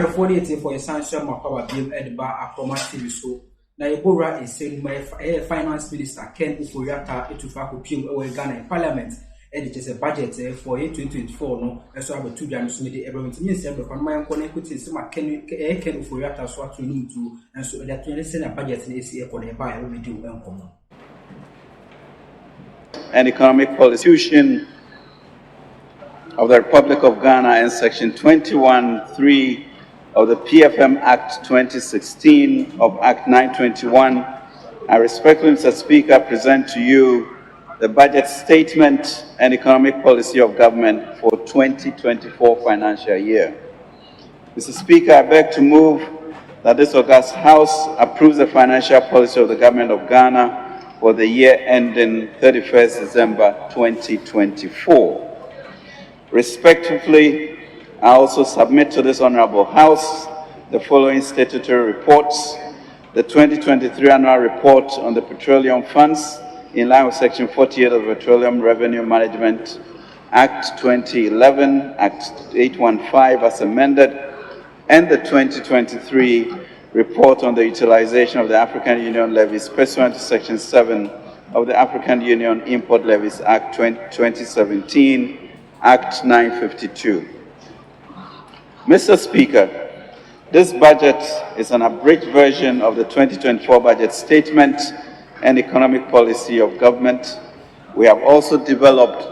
have 48 for essential power bill and bar acromatic so. Na Ebora is saying my finance minister Ken Ofori to Fakopim or Ghana in Parliament. And it is a budget for 2024 no. So I have 2 January media everyone means every from my connected some Ken Ofori so to need to and so that when send a budget in ACA for the buy will do uncommon. And economic policy of the Republic of Ghana and Section 21(3) of the PFM Act 2016 of Act 921, I respectfully, Mr. Speaker, present to you the budget statement and economic policy of government for 2024 financial year. Mr. Speaker, I beg to move that this august House approves the financial policy of the government of Ghana for the year ending 31st December 2024. Respectively, I also submit to this Honorable House the following statutory reports: the 2023 Annual Report on the Petroleum Funds, in line with Section 48 of the Petroleum Revenue Management Act 2011, Act 815 as amended, and the 2023 Report on the Utilization of the African Union Levies pursuant to Section 7 of the African Union Import Levies Act 2017, Act 952. Mr. Speaker, this budget is an abridged version of the 2024 budget statement and economic policy of government. We have also developed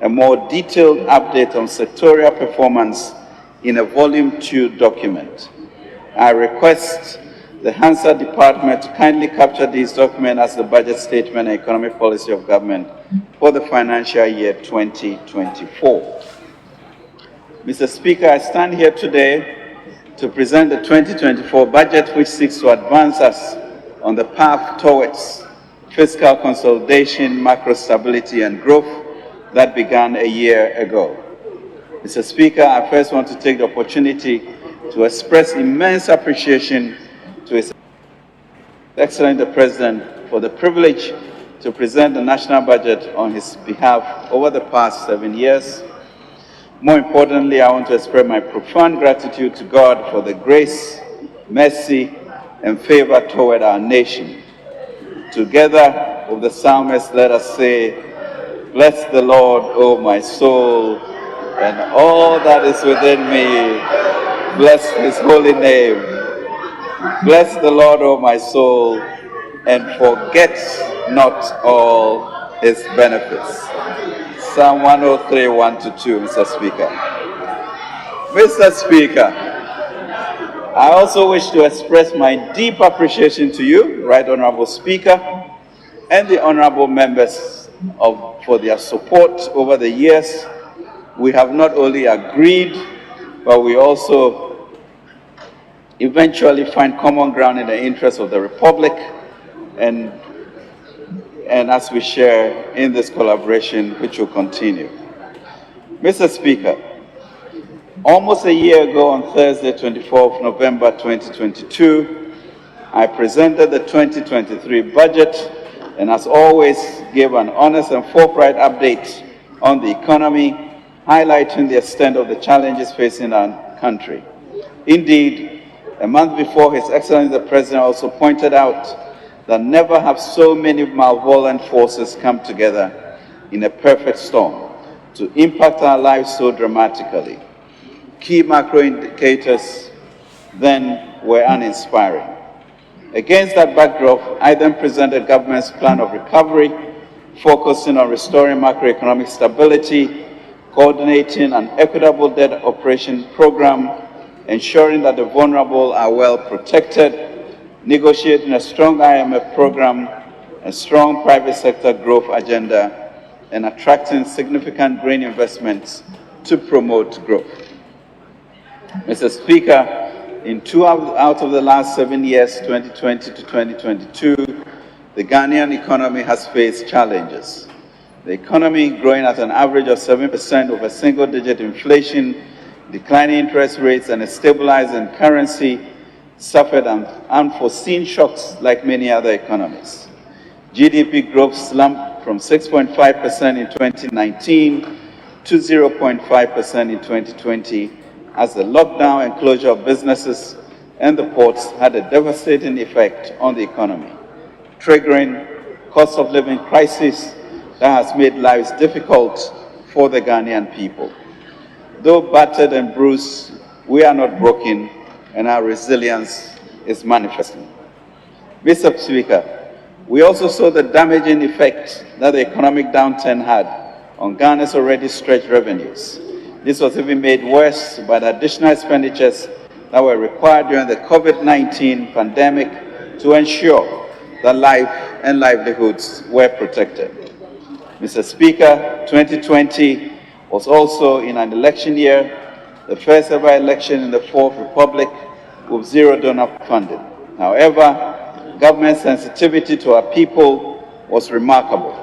a more detailed update on sectorial performance in a Volume 2 document. I request the Hansard Department to kindly capture these documents as the budget statement and economic policy of government for the financial year 2024. Mr. Speaker, I stand here today to present the 2024 budget, which seeks to advance us on the path towards fiscal consolidation, macro stability, and growth that began a year ago. Mr. Speaker, I first want to take the opportunity to express immense appreciation to His Excellency the President for the privilege to present the national budget on his behalf over the past 7 years. More importantly, I want to express my profound gratitude to God for the grace, mercy, and favor toward our nation. Together with the psalmist, let us say, "Bless the Lord, O my soul, and all that is within me. Bless his holy name. Bless the Lord, O my soul, and forget not all his benefits." Psalm 103, 1-2, Mr. Speaker. Mr. Speaker, I also wish to express my deep appreciation to you, Right Honorable Speaker, and the honorable members for their support over the years. We have not only agreed, but we also eventually find common ground in the interest of the Republic, and as we share in this collaboration, which will continue. Mr. Speaker, almost a year ago on Thursday, 24th November 2022, I presented the 2023 budget and, as always, gave an honest and forthright update on the economy, highlighting the extent of the challenges facing our country. Indeed, a month before, His Excellency the President also pointed out that never have so many malevolent forces come together in a perfect storm to impact our lives so dramatically. Key macro indicators then were uninspiring. Against that backdrop, I then presented government's plan of recovery, focusing on restoring macroeconomic stability, coordinating an equitable debt operation program, ensuring that the vulnerable are well protected, negotiating a strong IMF program, a strong private sector growth agenda, and attracting significant green investments to promote growth. Mr. Speaker, in 2 out of the last 7 years, 2020 to 2022, the Ghanaian economy has faced challenges. The economy, growing at an average of 7% with a single-digit inflation, declining interest rates, and a stabilizing currency, suffered unforeseen shocks like many other economies. GDP growth slumped from 6.5% in 2019 to 0.5% in 2020, as the lockdown and closure of businesses and the ports had a devastating effect on the economy, triggering cost of living crisis that has made lives difficult for the Ghanaian people. Though battered and bruised, we are not broken, and our resilience is manifesting. Mr. Speaker, we also saw the damaging effect that the economic downturn had on Ghana's already stretched revenues. This was even made worse by the additional expenditures that were required during the COVID-19 pandemic to ensure that life and livelihoods were protected. Mr. Speaker, 2020 was also in an election year, the first ever election in the Fourth Republic with zero donor funding. However, government sensitivity to our people was remarkable.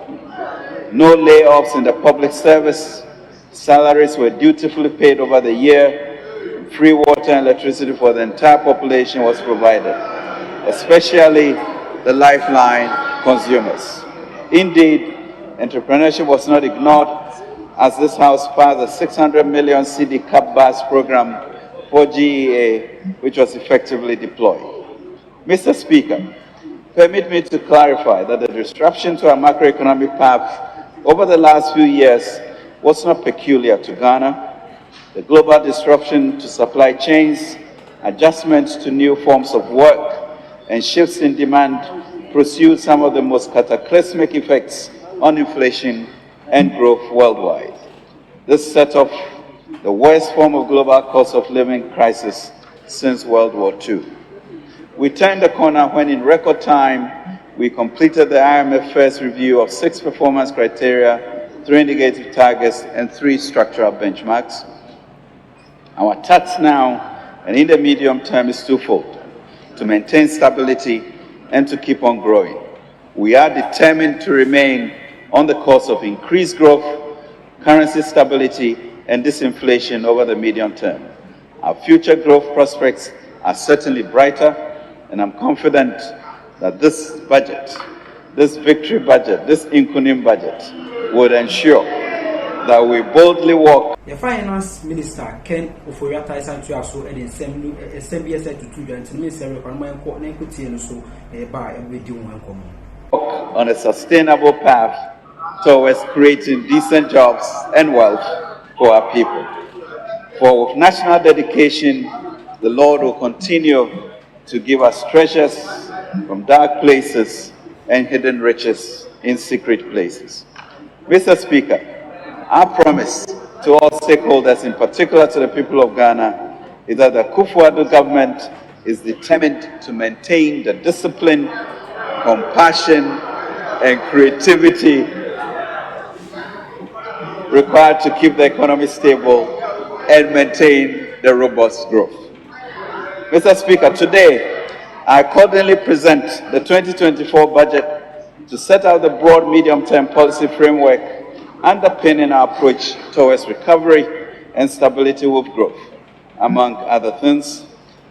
No layoffs in the public service, salaries were dutifully paid over the year, free water and electricity for the entire population was provided, especially the lifeline consumers. Indeed, entrepreneurship was not ignored as this House passed a 600 million CD cap bus program for GEA, which was effectively deployed. Mr. Speaker, permit me to clarify that the disruption to our macroeconomic path over the last few years was not peculiar to Ghana. The global disruption to supply chains, adjustments to new forms of work, and shifts in demand pursued some of the most cataclysmic effects on inflation and growth worldwide. This set off the worst form of global cost of living crisis since World War II. We turned the corner when in record time, we completed the IMF first review of 6 performance criteria, 3 indicative targets, and 3 structural benchmarks. Our task now and in the medium term is twofold: to maintain stability and to keep on growing. We are determined to remain on the course of increased growth, currency stability, and disinflation over the medium term. Our future growth prospects are certainly brighter, and I'm confident that this budget, this victory budget, this NKUNIM budget would ensure that we boldly walk. The Finance Minister Ken Ofori is to also an assembly to 2 joint minister on a sustainable path towards creating decent jobs and wealth for our people. For with national dedication, the Lord will continue to give us treasures from dark places and hidden riches in secret places. Mr. Speaker, our promise to all stakeholders, in particular to the people of Ghana, is that the Akufo-Addo government is determined to maintain the discipline, compassion, and creativity required to keep the economy stable and maintain the robust growth. Mr. Speaker, today I accordingly present the 2024 budget to set out the broad medium-term policy framework underpinning our approach towards recovery and stability with growth. Among other things,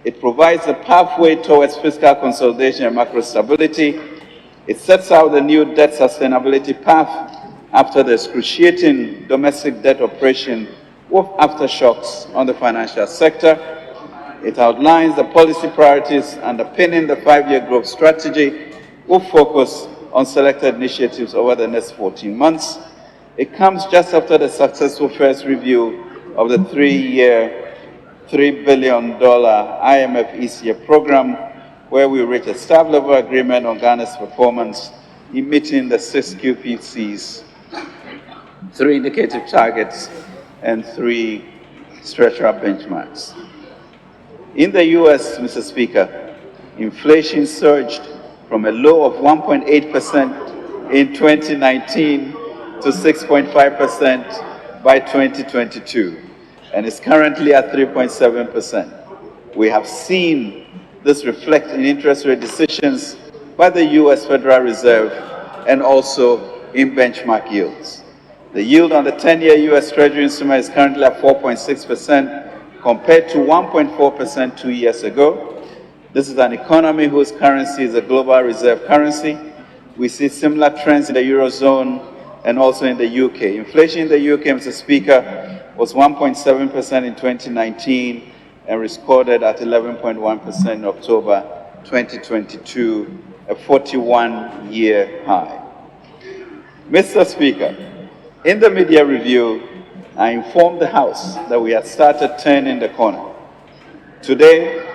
it provides a pathway towards fiscal consolidation and macro stability. It sets out the new debt sustainability path after the excruciating domestic debt operation with aftershocks on the financial sector. It outlines the policy priorities underpinning the 5-year growth strategy with focus on selected initiatives over the next 14 months. It comes just after the successful first review of the 3-year, $3 billion IMF ECA program, where we reached a staff-level agreement on Ghana's performance in meeting the 6 QPCs, 3 indicative targets, and 3 structural benchmarks. In the US, Mr. Speaker, inflation surged from a low of 1.8% in 2019 to 6.5% by 2022, and is currently at 3.7%. We have seen this reflect in interest rate decisions by the US Federal Reserve and also in benchmark yields. The yield on the 10-year US Treasury instrument is currently at 4.6% compared to 1.4% 2 years ago. This is an economy whose currency is a global reserve currency. We see similar trends in the Eurozone and also in the UK. Inflation in the UK, Mr. Speaker, was 1.7% in 2019 and recorded at 11.1% in October 2022, a 41-year high. Mr. Speaker, in the media review, I informed the House that we had started turning the corner. Today,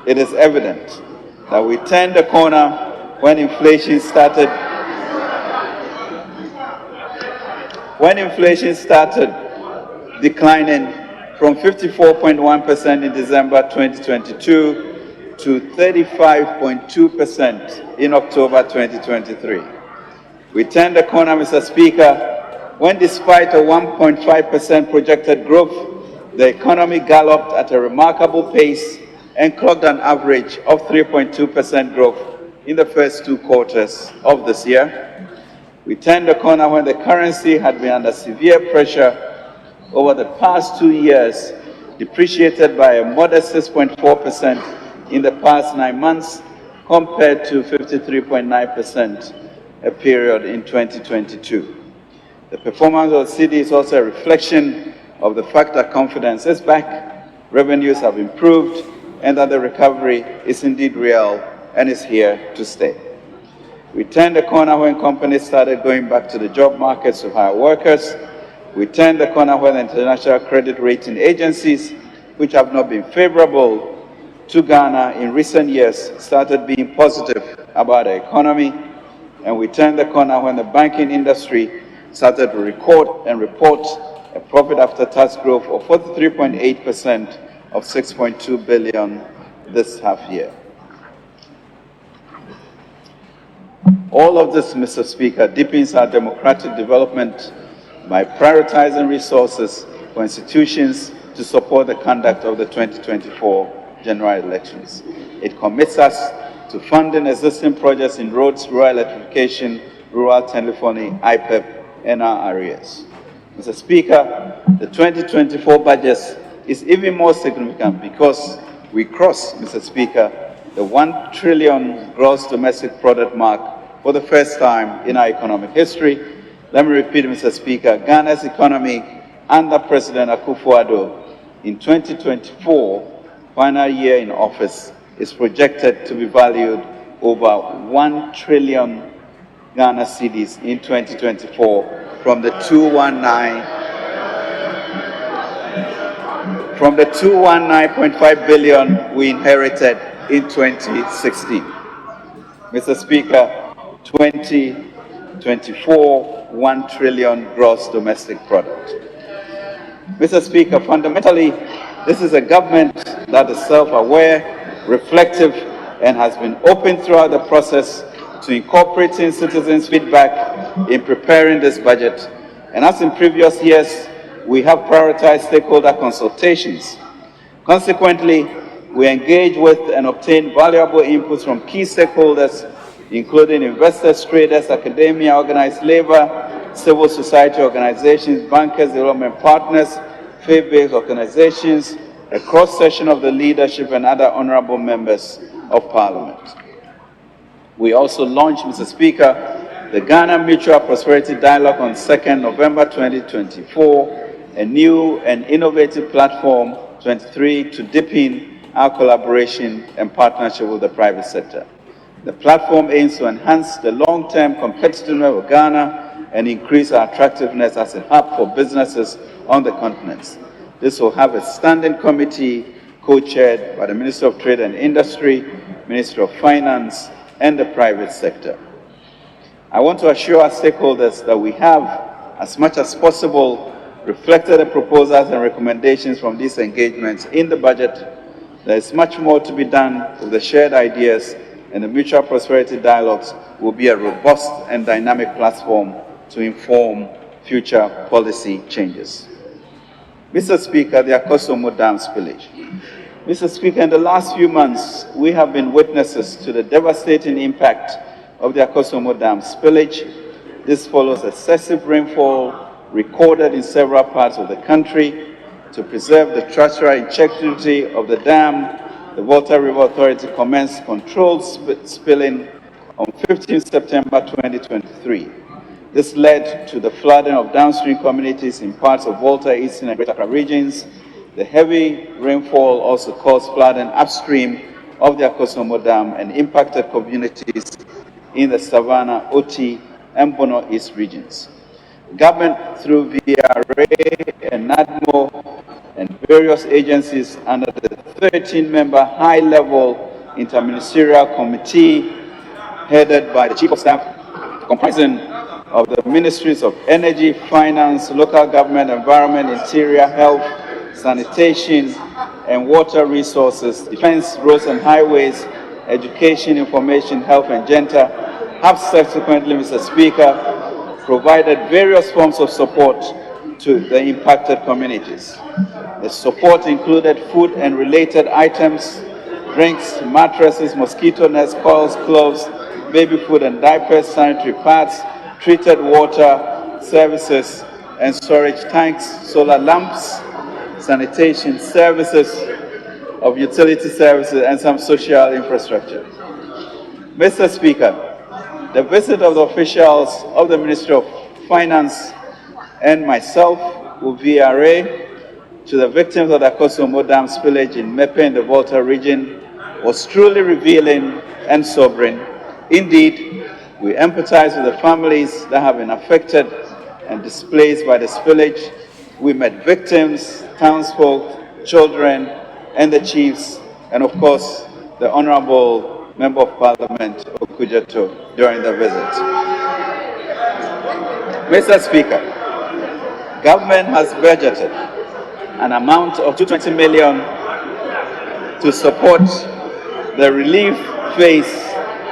it is evident that we turned the corner when inflation started declining from 54.1% in December 2022 to 35.2% in October 2023. We turned the corner, Mr. Speaker, when despite a 1.5% projected growth, the economy galloped at a remarkable pace and clocked an average of 3.2% growth in the first 2 quarters of this year. We turned the corner when the currency had been under severe pressure over the past 2 years, depreciated by a modest 6.4% in the past 9 months, compared to 53.9% a period in 2022. The performance of the cedi is also a reflection of the fact that confidence is back, revenues have improved, and that the recovery is indeed real and is here to stay. We turned the corner when companies started going back to the job markets to hire workers. We turned the corner when international credit rating agencies, which have not been favorable to Ghana in recent years, started being positive about the economy. And we turned the corner when the banking industry started to record and report a profit after tax growth of 43.8% of 6.2 billion this half year. All of this, Mr. Speaker, deepens our democratic development by prioritizing resources for institutions to support the conduct of the 2024 general elections. It commits us to funding existing projects in roads, rural electrification, rural telephony, IPEP, and our areas. Mr. Speaker, the 2024 budget is even more significant because we cross, Mr. Speaker, the 1 trillion gross domestic product mark for the first time in our economic history. Let me repeat, Mr. Speaker, Ghana's economy under President Akufo-Addo in 2024, final year in office, is projected to be valued over 1 trillion Ghana cedis in 2024 from the 219.5 billion we inherited in 2016. Mr. Speaker, 2024, 1 trillion gross domestic product. Mr. Speaker, fundamentally, this is a government that is self-aware, reflective, and has been open throughout the process to incorporating citizens' feedback in preparing this budget. And as in previous years, we have prioritized stakeholder consultations. Consequently, we engage with and obtain valuable inputs from key stakeholders, including investors, traders, academia, organized labor, civil society organizations, bankers, development partners, faith-based organizations, a cross-section of the leadership, and other honorable members of Parliament. We also launched, Mr. Speaker, the Ghana Mutual Prosperity Dialogue on 2nd November 2024, a new and innovative platform, 23, to deepen our collaboration and partnership with the private sector. The platform aims to enhance the long-term competitiveness of Ghana and increase our attractiveness as a hub for businesses on the continent. This will have a standing committee co-chaired by the Minister of Trade and Industry, Minister of Finance, and the private sector. I want to assure our stakeholders that we have, as much as possible, reflected the proposals and recommendations from these engagements in the budget. There is much more to be done with the shared ideas, and the Mutual Prosperity Dialogues will be a robust and dynamic platform to inform future policy changes. Mr. Speaker, the Akosombo Dam spillage. Mr. Speaker, in the last few months, we have been witnesses to the devastating impact of the Akosombo Dam spillage. This follows excessive rainfall recorded in several parts of the country. To preserve the structural integrity of the dam, the Volta River Authority commenced controlled spilling on 15 September 2023. This led to the flooding of downstream communities in parts of Volta, Eastern, and Greater Accra regions. The heavy rainfall also caused flooding upstream of the Akosombo Dam and impacted communities in the Savannah, Oti, and Bono East regions. Government, through VRA and NADMO and various agencies under the 13-member high-level interministerial committee headed by the Chief of Staff, comprising of the Ministries of Energy, Finance, Local Government, Environment, Interior, Health, Sanitation, and Water Resources, Defense, Roads and Highways, Education, Information, Health, and Gender, have subsequently, Mr. Speaker, provided various forms of support to the impacted communities. The support included food and related items, drinks, mattresses, mosquito nets, coils, clothes, baby food and diapers, sanitary pads, treated water services and storage tanks, solar lamps, sanitation services, of utility services, and some social infrastructure. Mr. Speaker, the visit of the officials of the Ministry of Finance and myself with VRA to the victims of the Akosombo Dam spillage in Mepe in the Volta region was truly revealing and sobering. Indeed, we empathize with the families that have been affected and displaced by the spillage. We met victims, townsfolk, children, and the chiefs, and of course, the Honorable Member of Parliament, Okujeto, during the visit. Mr. Speaker, government has budgeted an amount of 220 million to support the relief phase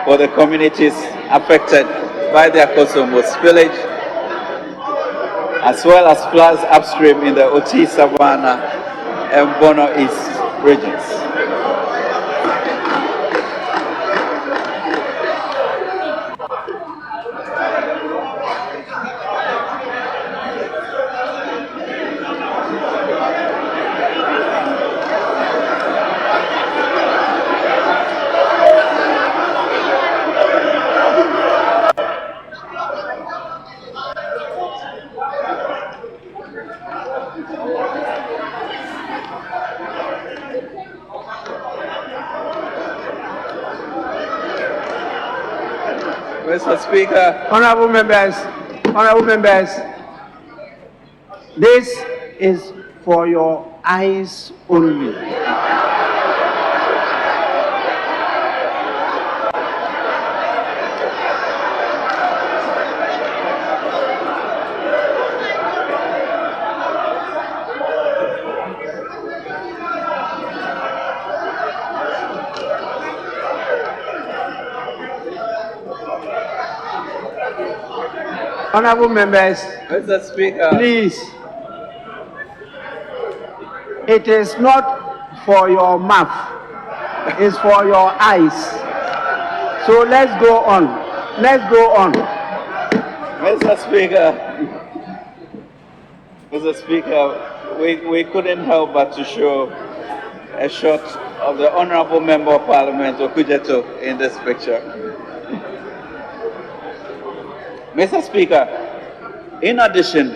for the communities affected by the Akosombo spillage, as well as floods upstream in the Oti, Savannah, and Bono East regions. Mr. Speaker. Honorable members, this is for your eyes only. Honorable members, Mr. Speaker. Please, it is not for your mouth, it's for your eyes. So let's go on. Let's go on. Mr. Speaker, we couldn't help but to show a shot of the Honorable Member of Parliament, Okujeto, in this picture. Mr. Speaker, in addition,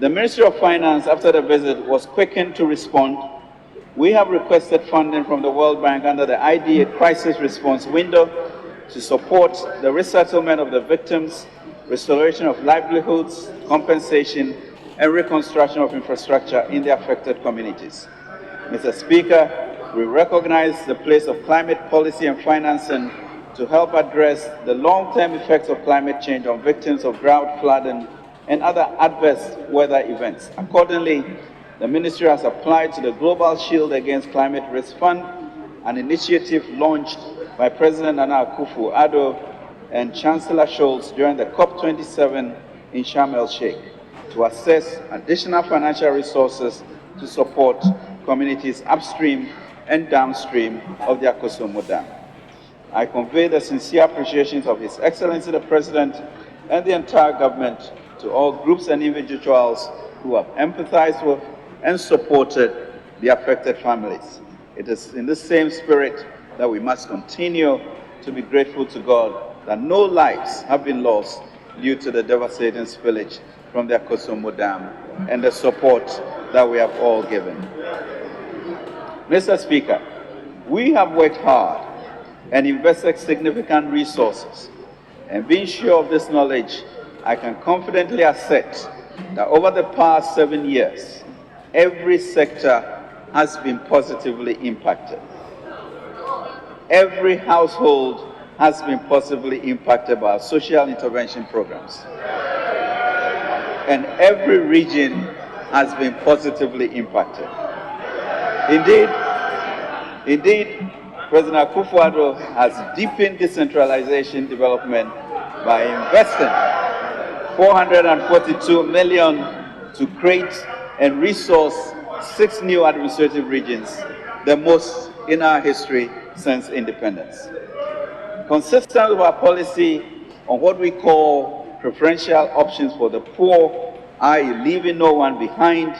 the Ministry of Finance, after the visit, was quickened to respond. We have requested funding from the World Bank under the IDA Crisis Response Window to support the resettlement of the victims, restoration of livelihoods, compensation, and reconstruction of infrastructure in the affected communities. Mr. Speaker, we recognize the place of climate policy and financing to help address the long-term effects of climate change on victims of drought, flooding, and other adverse weather events. Accordingly, the Ministry has applied to the Global Shield Against Climate Risk Fund, an initiative launched by President Nana Akufo-Addo and Chancellor Scholz during the COP27 in Sharm el-Sheikh, to assess additional financial resources to support communities upstream and downstream of the Akosombo Dam. I convey the sincere appreciations of His Excellency the President and the entire government to all groups and individuals who have empathized with and supported the affected families. It is in the same spirit that we must continue to be grateful to God that no lives have been lost due to the devastating spillage from the Akosombo Dam and the support that we have all given. Mr. Speaker, we have worked hard and invested significant resources, and being sure of this knowledge, I can confidently assert that over the past 7 years, every sector has been positively impacted. Every household has been positively impacted by our social intervention programs. And every region has been positively impacted. Indeed, President Akufo-Addo has deepened decentralization development by investing $442 million to create and resource 6 new administrative regions, the most in our history since independence. Consistent with our policy on what we call preferential options for the poor, i.e. leaving no one behind,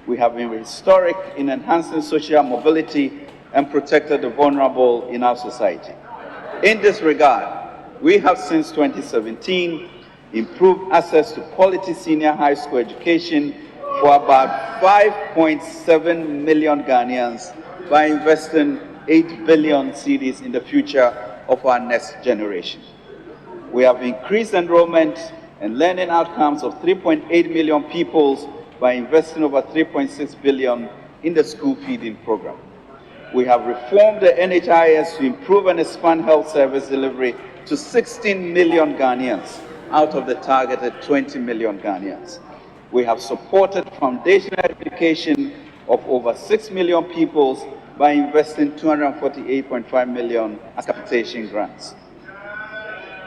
we have been historic in enhancing social mobility and protected the vulnerable in our society. In this regard, we have since 2017 improved access to quality senior high school education for about 5.7 million Ghanaians by investing 8 billion cedis in the future of our next generation. We have increased enrollment and learning outcomes of 3.8 million pupils by investing over 3.6 billion in the school feeding program. We have reformed the NHIS to improve and expand health service delivery to 16 million Ghanaians out of the targeted 20 million Ghanaians. We have supported foundational education of over 6 million pupils by investing 248.5 million as capitation grants.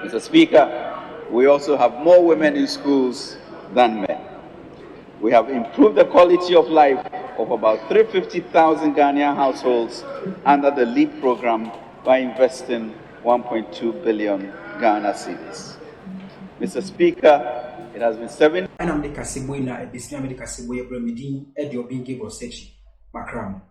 Mr. Speaker, we also have more women in schools than men. We have improved the quality of life of about 350,000 Ghanaian households under the LEAP program by investing 1.2 billion Ghana cedis. Mr. Speaker, it has been 7 I'm the Kasibu in a business, Kasibu, Bremidin, Edio Bingi or Sechi, Macram.